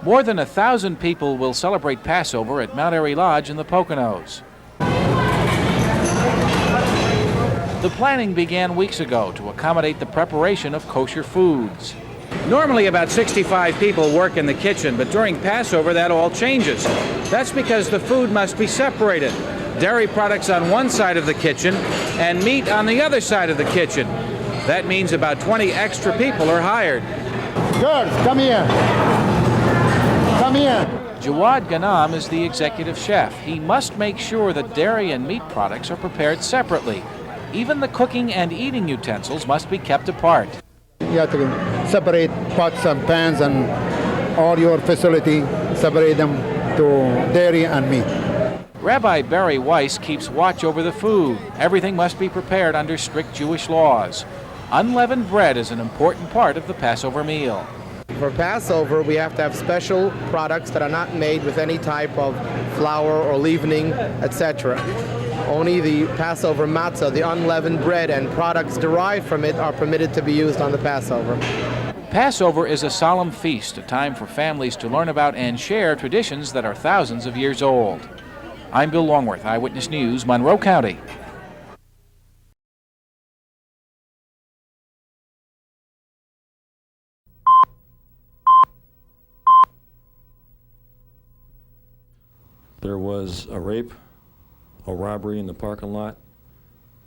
More than 1,000 people will celebrate Passover at Mount Airy Lodge in the Poconos. The planning began weeks ago to accommodate the preparation of kosher foods. Normally about 65 people work in the kitchen, but during Passover that all changes. That's because the food must be separated. Dairy products on one side of the kitchen and meat on the other side of the kitchen. That means about 20 extra people are hired. Girls, come here. Come here. Jawad Ghanam is the executive chef. He must make sure that dairy and meat products are prepared separately. Even the cooking and eating utensils must be kept apart. You have to separate pots and pans and all your facility, separate them to dairy and meat. Rabbi Barry Weiss keeps watch over the food. Everything must be prepared under strict Jewish laws. Unleavened bread is an important part of the Passover meal. For Passover, we have to have special products that are not made with any type of flour or leavening, etc. Only the Passover matzah, the unleavened bread, and products derived from it are permitted to be used on the Passover. Passover is a solemn feast, a time for families to learn about and share traditions that are thousands of years old. I'm Bill Longworth, Eyewitness News, Monroe County. There was a rape, a robbery in the parking lot,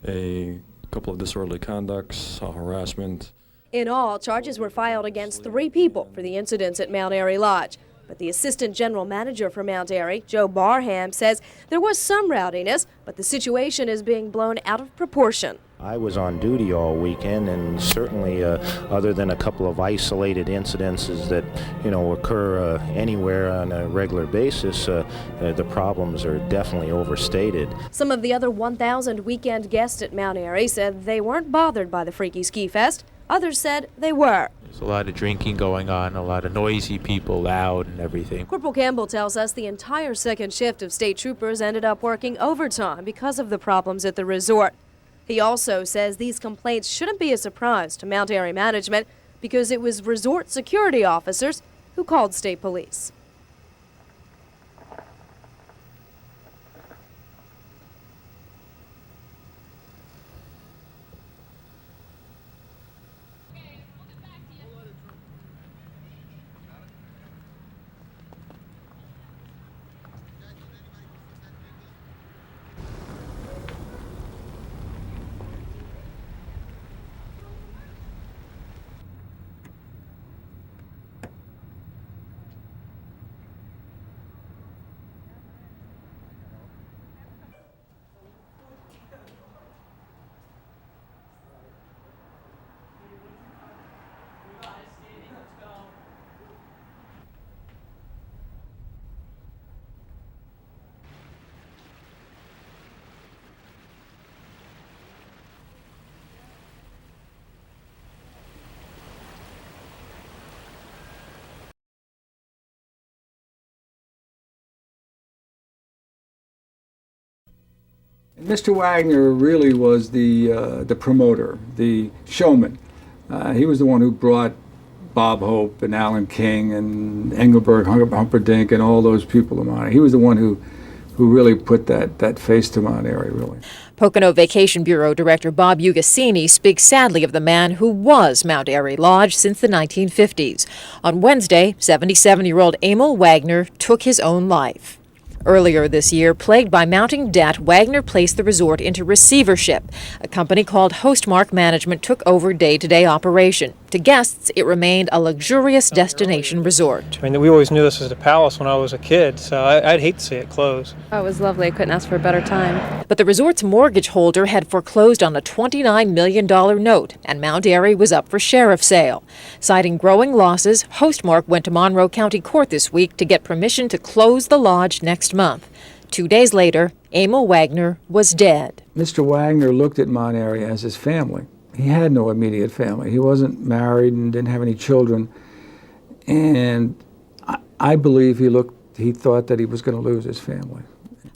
a couple of disorderly conducts, harassment. In all, charges were filed against 3 people for the incidents at Mount Airy Lodge. But the assistant general manager for Mount Airy, Joe Barham, says there was some rowdiness, but the situation is being blown out of proportion. I was on duty all weekend, and certainly other than a couple of isolated incidences that, occur anywhere on a regular basis, the problems are definitely overstated. Some of the other 1,000 weekend guests at Mount Airy said they weren't bothered by the Freaky Ski Fest. Others said they were. There's a lot of drinking going on, a lot of noisy people, loud and everything. Corporal Campbell tells us the entire second shift of state troopers ended up working overtime because of the problems at the resort. He also says these complaints shouldn't be a surprise to Mount Airy management because it was resort security officers who called state police. Mr. Wagner really was the promoter, the showman. He was the one who brought Bob Hope and Alan King and Engelbert Humperdinck and all those people to Mount Airy. He was the one who really put that face to Mount Airy, really. Pocono Vacation Bureau Director Bob Ugassini speaks sadly of the man who was Mount Airy Lodge since the 1950s. On Wednesday, 77-year-old Emil Wagner took his own life. Earlier this year, plagued by mounting debt, Wagner placed the resort into receivership. A company called Hostmark Management took over day-to-day operation. To guests, it remained a luxurious destination resort. I mean, we always knew this was the palace when I was a kid, so I'd hate to see it close. Oh, it was lovely. I couldn't ask for a better time. But the resort's mortgage holder had foreclosed on a $29 million note, and Mount Airy was up for sheriff sale. Citing growing losses, Hostmark went to Monroe County Court this week to get permission to close the lodge next month. 2 days later, Emil Wagner was dead. Mr. Wagner looked at Mount Airy as his family. He had no immediate family. He wasn't married and didn't have any children. And I believe he thought that he was going to lose his family.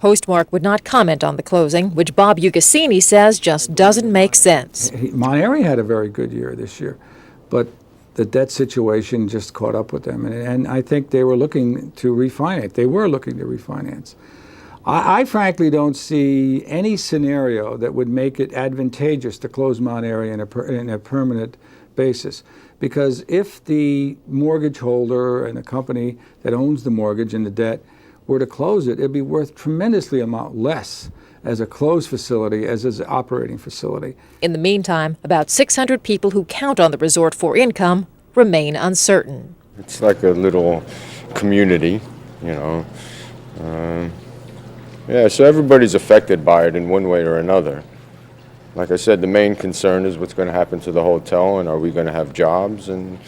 Hostmark would not comment on the closing, which Bob Ugassini says just doesn't make sense. Mount Airy had a very good year this year, but the debt situation just caught up with them, and I think they were looking to refinance. They were looking to refinance. I frankly don't see any scenario that would make it advantageous to close Mount Airy in a permanent basis. Because if the mortgage holder and the company that owns the mortgage and the debt were to close it, it'd be worth tremendously amount less as a closed facility as an operating facility. In the meantime, about 600 people who count on the resort for income remain uncertain. It's like a little community, you know. Yeah, so everybody's affected by it in one way or another. Like I said, the main concern is what's going to happen to the hotel, and are we going to have jobs? And,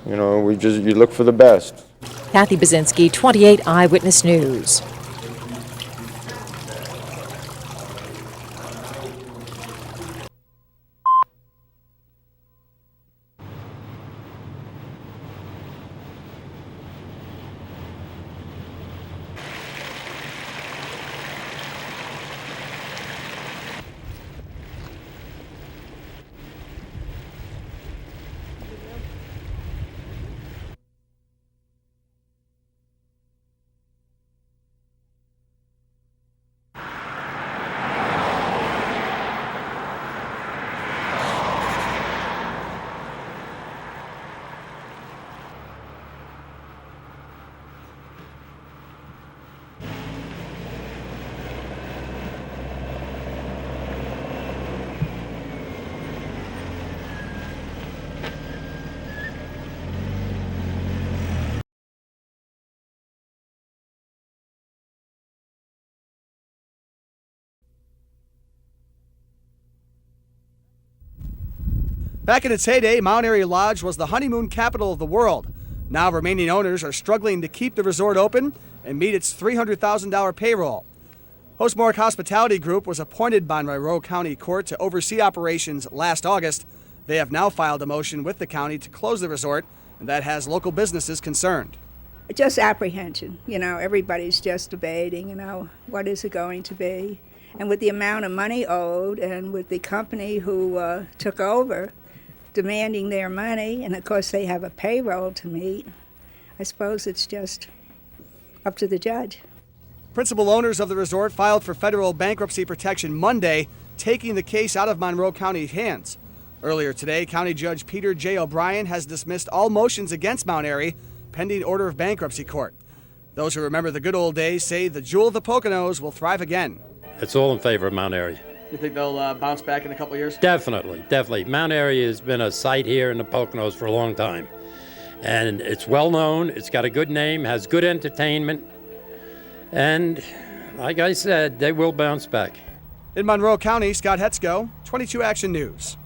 you know, you look for the best. Kathy Bozinski, 28 Eyewitness News. Back in its heyday, Mount Airy Lodge was the honeymoon capital of the world. Now remaining owners are struggling to keep the resort open and meet its $300,000 payroll. Hostmark Hospitality Group was appointed by Monroe County Court to oversee operations last August. They have now filed a motion with the county to close the resort, and that has local businesses concerned. Just apprehension. You know, everybody's just debating, you know, what is it going to be? And with the amount of money owed and with the company who took over demanding their money, and of course they have a payroll to meet, I suppose it's just up to the judge. Principal owners of the resort filed for federal bankruptcy protection Monday, taking the case out of Monroe County's hands. Earlier today, County Judge Peter J. O'Brien has dismissed all motions against Mount Airy, pending order of bankruptcy court. Those who remember the good old days say the jewel of the Poconos will thrive again. It's all in favor of Mount Airy. You think they'll bounce back in a couple of years? Definitely. Mount Airy has been a site here in the Poconos for a long time. And it's well known, it's got a good name, has good entertainment, and like I said, they will bounce back. In Monroe County, Scott Hetsko, 22 Action News.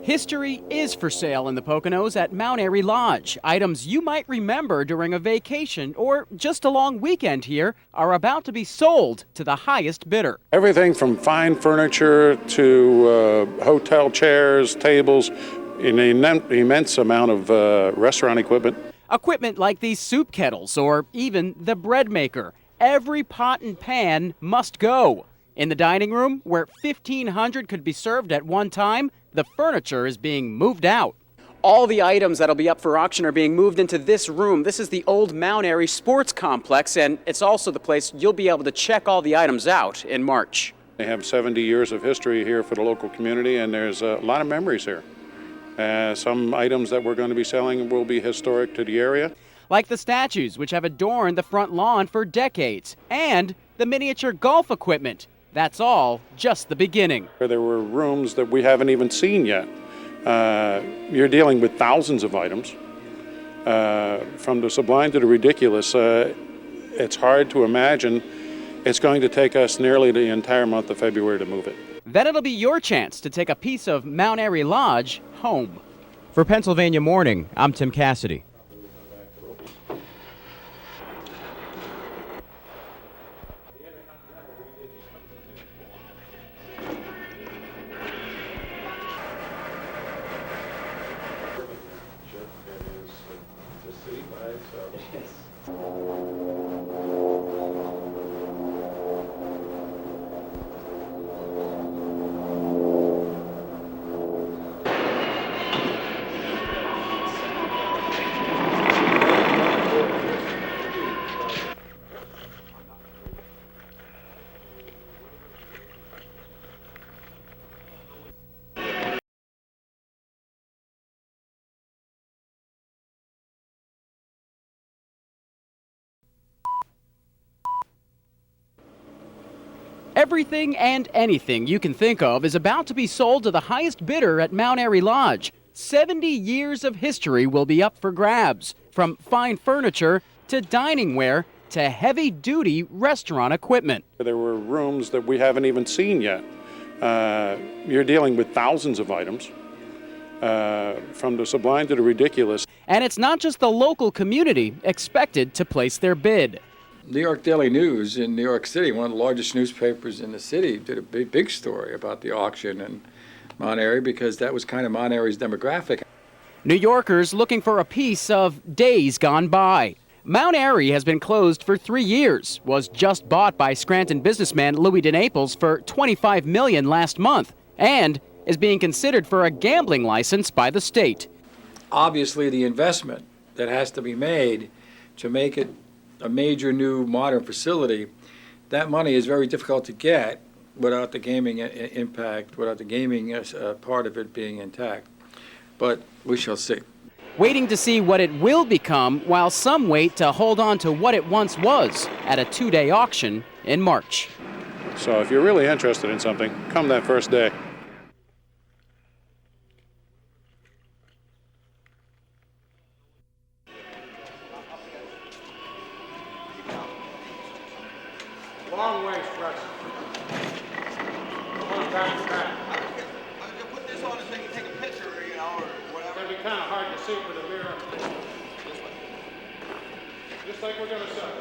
History is for sale in the Poconos at Mount Airy Lodge. Items you might remember during a vacation or just a long weekend here are about to be sold to the highest bidder. Everything from fine furniture to hotel chairs, tables, an immense amount of restaurant equipment. Equipment like these soup kettles or even the bread maker. Every pot and pan must go. In the dining room, where 1,500 could be served at one time, the furniture is being moved out. All the items that'll be up for auction are being moved into this room. This is the old Mount Airy Sports Complex, and it's also the place you'll be able to check all the items out in March. They have 70 years of history here for the local community, and there's a lot of memories here. Some items that we're going to be selling will be historic to the area. Like the statues, which have adorned the front lawn for decades, and the miniature golf equipment. That's all just the beginning. There were rooms that we haven't even seen yet. You're dealing with thousands of items. From the sublime to the ridiculous, it's hard to imagine. It's going to take us nearly the entire month of February to move it. Then it'll be your chance to take a piece of Mount Airy Lodge home. For Pennsylvania Morning, I'm Tim Cassidy. Everything and anything you can think of is about to be sold to the highest bidder at Mount Airy Lodge. 70 years of history will be up for grabs, from fine furniture to dining ware to heavy-duty restaurant equipment. There were rooms that we haven't even seen yet. You're dealing with thousands of items, from the sublime to the ridiculous. And it's not just the local community expected to place their bid. New York Daily News in New York City, one of the largest newspapers in the city, did a big story about the auction in Mount Airy because that was kind of Mount Airy's demographic. New Yorkers looking for a piece of days gone by. Mount Airy has been closed for 3 years, was just bought by Scranton businessman Louis DeNaples for $25 million last month, and is being considered for a gambling license by the state. Obviously, the investment that has to be made to make it a major new modern facility, that money is very difficult to get without the gaming impact, without the gaming as part of it being intact. But we shall see. Waiting to see what it will become, while some wait to hold on to what it once was at a 2-day auction in March. So if you're really interested in something, come that first day. Long way, Struts. Come on, back. I could put this on so you can take a picture, or whatever. It'll be kind of hard to see with a mirror. Just like we're going to sell.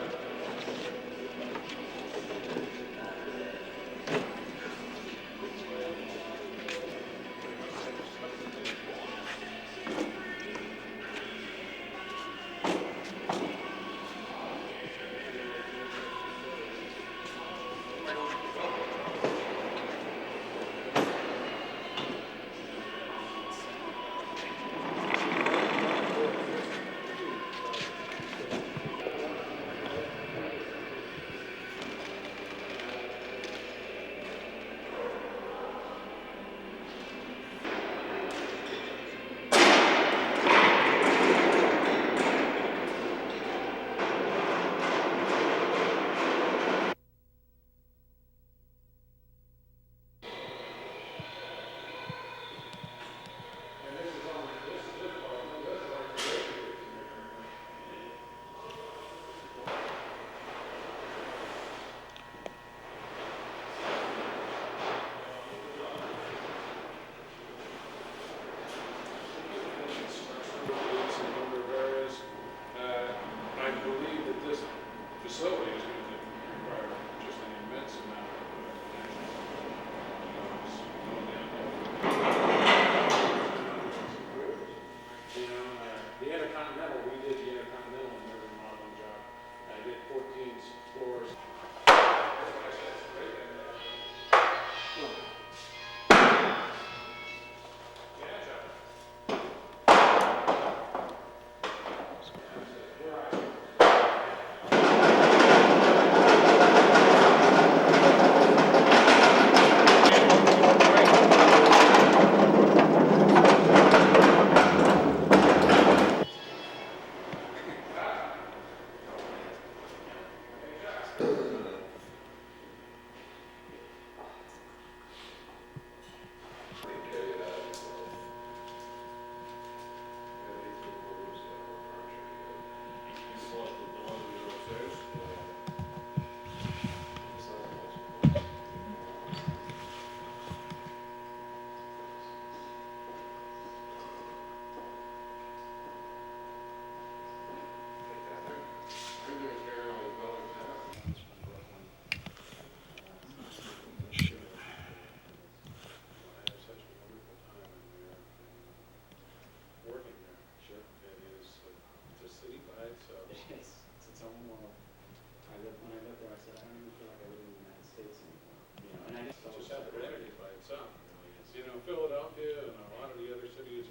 Philadelphia and a lot of the other cities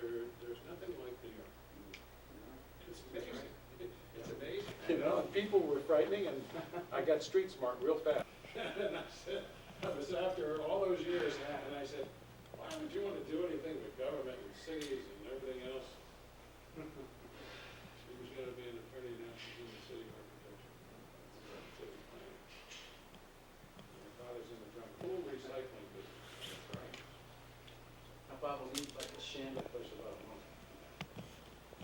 there's nothing like New York. It's amazing. It's amazing. You know, and people were frightening, and I got street smart real fast. And I was after all those years, and I said, why would you want to do anything with government and cities and everything else? She was going to be an attorney now. She's in the city architecture. City planning. My father's in the drum. Full recycling business. That's right. A bottle needs like a sham. Push a lot of money.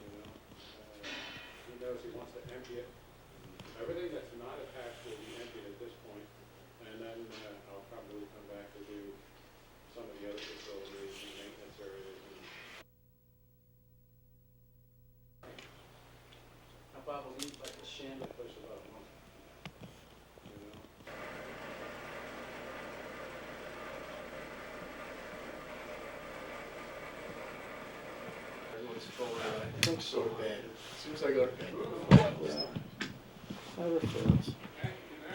You know, he knows he wants to empty it. Everything that's not attached will be emptied at this point, and then I'll probably come back to do some of the other facilities and maintenance areas. A bottle needs like a sham. Push a lot of money. You know. I think so bad. As soon as I go to bed. Never fails.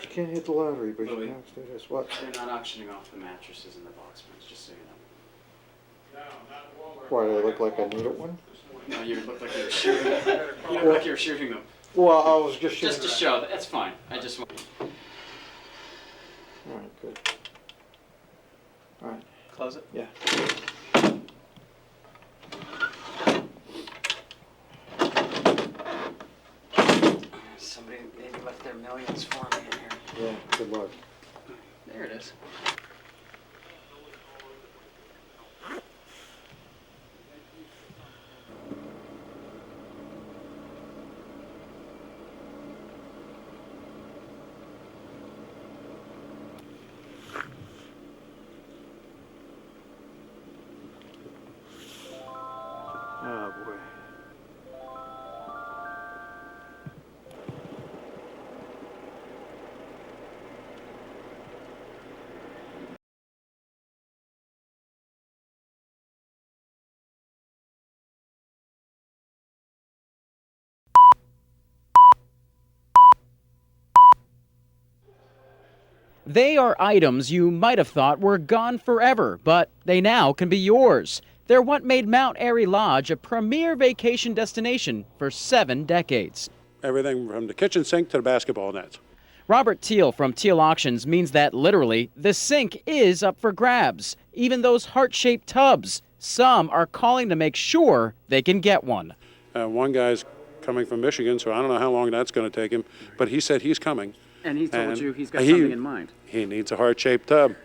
You can't hit the lottery, but you have to do this. What? They're not auctioning off the mattresses and the box springs, just so you know. Why, do I look like I needed one? No, you look like you're shooting them. You look like you're shooting them. Well, I was just shooting. Just to show that. That's fine. I just want. All right, good. All right. Close it? Yeah. Somebody maybe left their millions for me in here. Yeah, good luck. There it is. Oh, boy. They are items you might have thought were gone forever, but they now can be yours. They're what made Mount Airy Lodge a premier vacation destination for 7 decades. Everything from the kitchen sink to the basketball nets. Robert Teal from Teal Auctions means that literally the sink is up for grabs. Even those heart-shaped tubs. Some are calling to make sure they can get one. One guy's coming from Michigan, so I don't know how long that's going to take him, but he said he's coming. And he told you he's got something in mind. He needs a heart-shaped tub.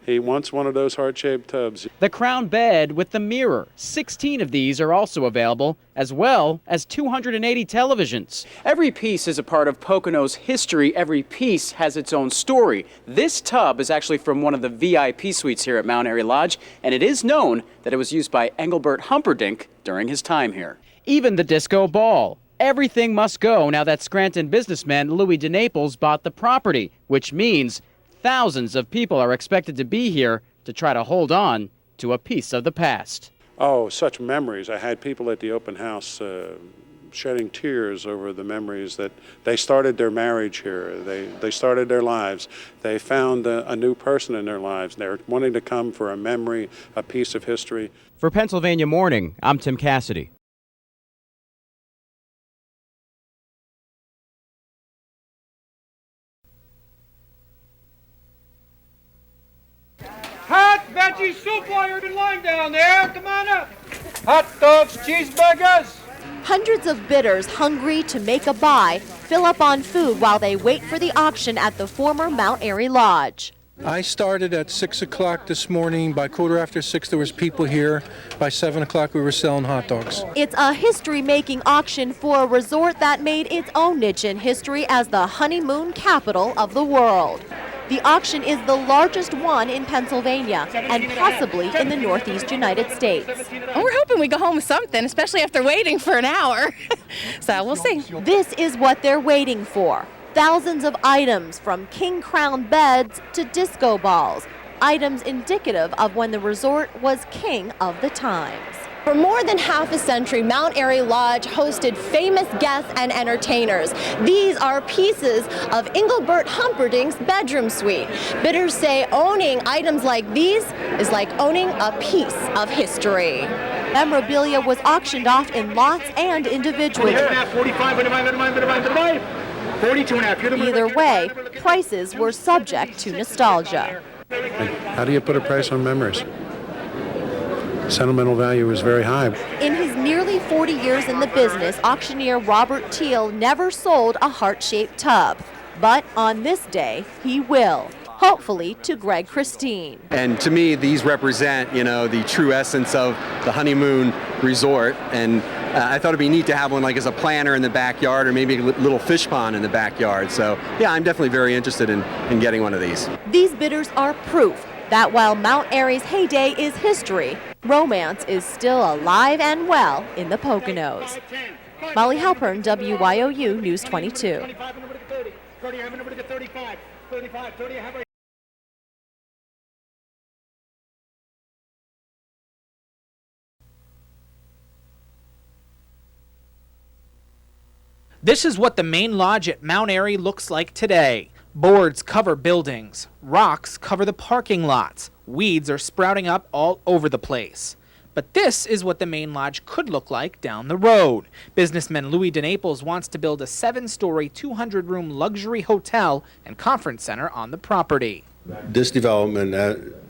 He wants one of those heart-shaped tubs. The crown bed with the mirror. 16 of these are also available, as well as 280 televisions. Every piece is a part of Pocono's history. Every piece has its own story. This tub is actually from one of the VIP suites here at Mount Airy Lodge, and it is known that it was used by Engelbert Humperdinck during his time here. Even the disco ball. Everything must go now that Scranton businessman Louis de Naples bought the property, which means thousands of people are expected to be here to try to hold on to a piece of the past. Oh, such memories. I had people at the open house shedding tears over the memories that they started their marriage here. They started their lives. They found a new person in their lives. They're wanting to come for a memory, a piece of history. For Pennsylvania Morning, I'm Tim Cassidy. Hot veggie soup while you're in line down there. Come on up. Hot dogs, cheeseburgers. Hundreds of bidders hungry to make a buy fill up on food while they wait for the auction at the former Mount Airy Lodge. I started at 6 o'clock this morning. By 6:15, there was people here. By 7 o'clock, we were selling hot dogs. It's a history-making auction for a resort that made its own niche in history as the honeymoon capital of the world. The auction is the largest one in Pennsylvania and possibly in the Northeast United States. Well, we're hoping we go home with something, especially after waiting for an hour. So we'll see. This is what they're waiting for. Thousands of items, from king crown beds to disco balls, items indicative of when the resort was king of the times. For more than half a century, Mount Airy Lodge hosted famous guests and entertainers. These are pieces of Engelbert Humperdinck's bedroom suite. Bidders say owning items like these is like owning a piece of history. Memorabilia was auctioned off in lots and individually. Either way, prices were subject to nostalgia. How do you put a price on memories? Sentimental value is very high. In his nearly 40 years in the business, auctioneer Robert Teal never sold a heart-shaped tub. But on this day, he will. Hopefully to Greg Christine. And to me, these represent, the true essence of the honeymoon resort. And I thought it'd be neat to have one like as a planter in the backyard or maybe a little fish pond in the backyard. So yeah, I'm definitely very interested in getting one of these. These bidders are proof that while Mount Airy's heyday is history, romance is still alive and well in the Poconos. Mollie Halpern, WYOU News 22. This is what the main lodge at Mount Airy looks like today. Boards cover buildings, rocks cover the parking lots, weeds are sprouting up all over the place. But this is what the main lodge could look like down the road. Businessman Louis DeNaples wants to build a 7-story, 200-room luxury hotel and conference center on the property. This development,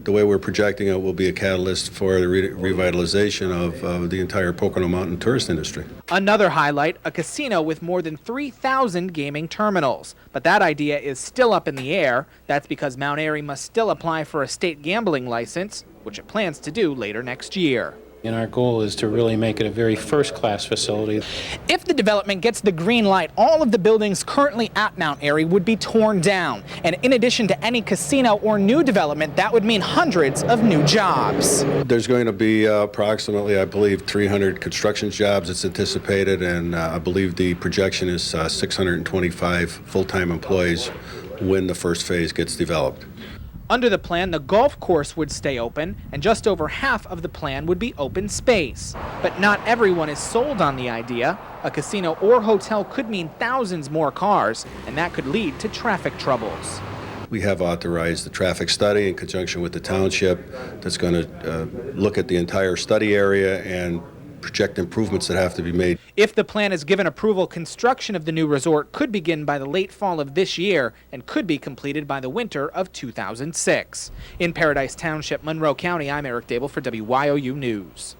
the way we're projecting it, will be a catalyst for the revitalization of the entire Pocono Mountain tourist industry. Another highlight, a casino with more than 3,000 gaming terminals. But that idea is still up in the air. That's because Mount Airy must still apply for a state gambling license, which it plans to do later next year. And our goal is to really make it a very first-class facility. If the development gets the green light, all of the buildings currently at Mount Airy would be torn down. And in addition to any casino or new development, that would mean hundreds of new jobs. There's going to be approximately, I believe, 300 construction jobs it's anticipated, and I believe the projection is 625 full-time employees when the first phase gets developed. Under the plan, the golf course would stay open, and just over half of the plan would be open space. But not everyone is sold on the idea. A casino or hotel could mean thousands more cars, and that could lead to traffic troubles. We have authorized the traffic study in conjunction with the township that's going to look at the entire study area and project improvements that have to be made. If the plan is given approval, construction of the new resort could begin by the late fall of this year and could be completed by the winter of 2006. In Paradise Township, Monroe County, I'm Eric Deabill for WYOU News.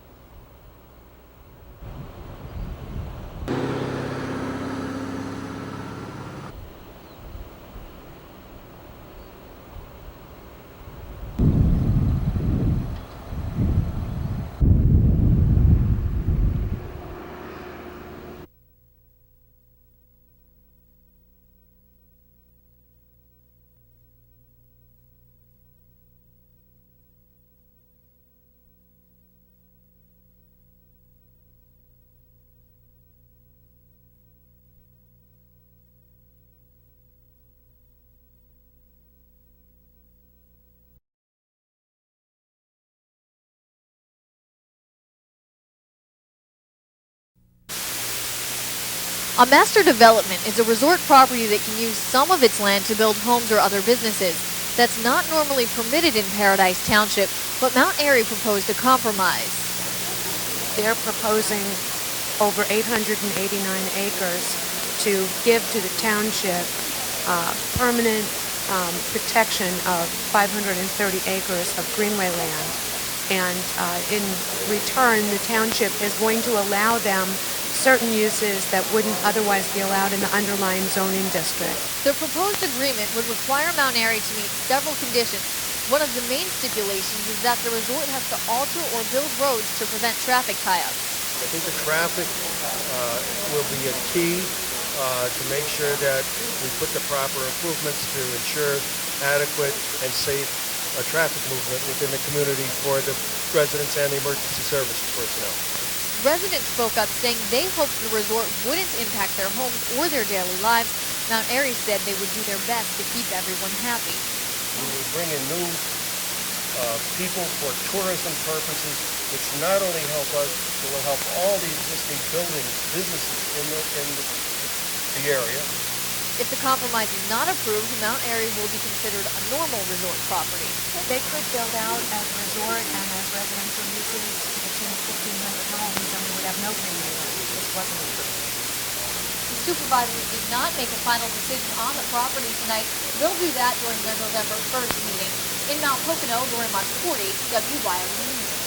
A master development is a resort property that can use some of its land to build homes or other businesses. That's not normally permitted in Paradise Township, but Mount Airy proposed a compromise. They're proposing over 889 acres to give to the township permanent protection of 530 acres of greenway land. And in return, the township is going to allow them certain uses that wouldn't otherwise be allowed in the underlying zoning district. The proposed agreement would require Mount Airy to meet several conditions. One of the main stipulations is that the resort has to alter or build roads to prevent traffic tie-ups. I think the traffic will be a key to make sure that we put the proper improvements to ensure adequate and safe traffic movement within the community for the residents and the emergency services personnel. Residents spoke up saying they hoped the resort wouldn't impact their homes or their daily lives. Mount Airy said they would do their best to keep everyone happy. We will bring in new people for tourism purposes, which not only help us, but will help all the existing buildings, businesses in the area. If the compromise is not approved, Mount Airy will be considered a normal resort property. They could build out as a resort and as residential uses to the tune of 1,500 homes, and we would have no premium if this wasn't approved. The supervisors did not make a final decision on the property tonight. They'll do that during their November 1st meeting. In Mount Pocono, during March 40, WBRE News.